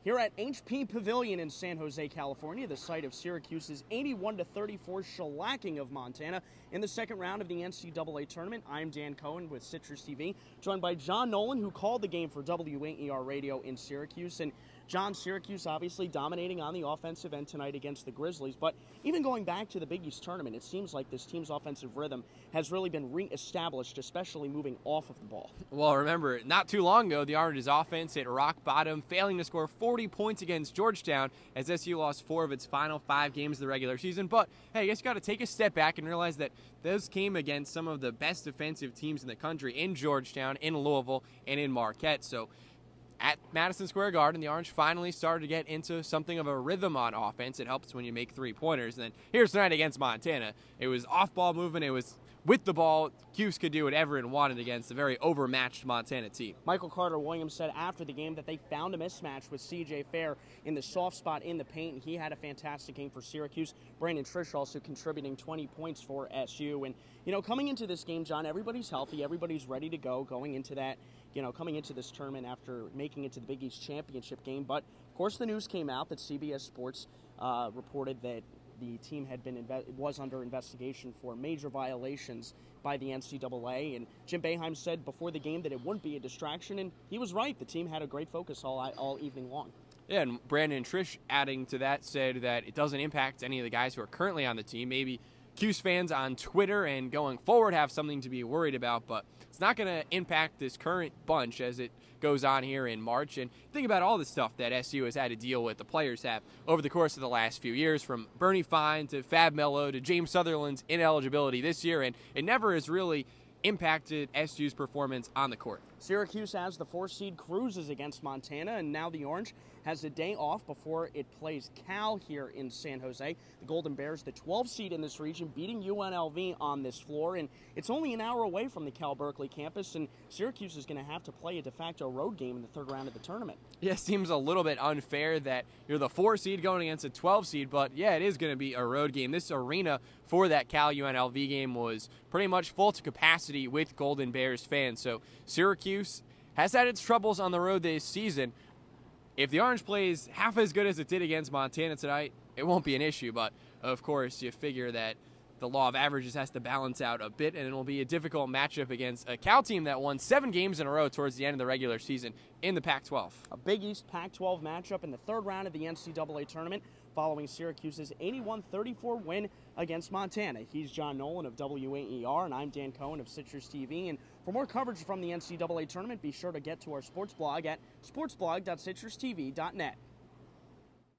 Here at HP Pavilion in San Jose, California, the site of Syracuse's 81-34 shellacking of Montana in the second round of the NCAA tournament. I'm Dan Cohen with CitrusTV, joined by John Nolan, who called the game for WAER Radio in Syracuse. And John, Syracuse obviously dominating on the offensive end tonight against the Grizzlies. But even going back to the Big East tournament, it seems like this team's offensive rhythm has really been reestablished, especially moving off of the ball. Well, remember, not too long ago, the Orange's offense hit rock bottom, failing to score 40 points against Georgetown as SU lost 4 of its final 5 games of the regular season. But, hey, I guess you got to take a step back and realize that those came against some of the best defensive teams in the country in Georgetown, in Louisville, and in Marquette. So at Madison Square Garden, the Orange finally started to get into something of a rhythm on offense. It helps when you make 3-pointers. And then here's tonight against Montana. It was off-ball movement. It was with the ball. Cuse could do whatever it wanted against a very overmatched Montana team. Michael Carter-Williams said after the game that they found a mismatch with C.J. Fair in the soft spot in the paint, and he had a fantastic game for Syracuse. Brandon Trish also contributing 20 points for SU. And, you know, coming into this game, John, everybody's healthy. Everybody's ready to go going into that, coming into this tournament after making it to the Big East championship game. But, of course, the news came out that CBS Sports reported that the team was under investigation for major violations by the NCAA, and Jim Boeheim said before the game that it wouldn't be a distraction, and he was right. The team had a great focus all evening long. Yeah, and Brandon Trish, adding to that, said that it doesn't impact any of the guys who are currently on the team. Maybe Cuse fans on Twitter and going forward have something to be worried about, but it's not going to impact this current bunch as it goes on here in March. And think about all the stuff that SU has had to deal with, the players have, over the course of the last few years, from Bernie Fine to Fab Mello to James Sutherland's ineligibility this year, and it never has really impacted SU's performance on the court. Syracuse, as the 4-seed, cruises against Montana, and now the Orange has a day off before it plays Cal here in San Jose. The Golden Bears, the 12-seed in this region, beating UNLV on this floor, and it's only an hour away from the Cal Berkeley campus, and Syracuse is going to have to play a de facto road game in the third round of the tournament. Yeah, it seems a little bit unfair that you're the 4-seed going against a 12-seed, but yeah, it is going to be a road game. This arena for that Cal UNLV game was pretty much full to capacity with Golden Bears fans, so Syracuse has had its troubles on the road this season. If the Orange plays half as good as it did against Montana tonight, it won't be an issue, but of course you figure that the law of averages has to balance out a bit, and it will be a difficult matchup against a Cal team that won 7 games in a row towards the end of the regular season in the Pac-12. A Big East Pac-12 matchup in the third round of the NCAA tournament following Syracuse's 81-34 win against Montana. He's John Nolan of WAER, and I'm Dan Cohen of CitrusTV. And for more coverage from the NCAA tournament, be sure to get to our sports blog at sportsblog.citrustv.net.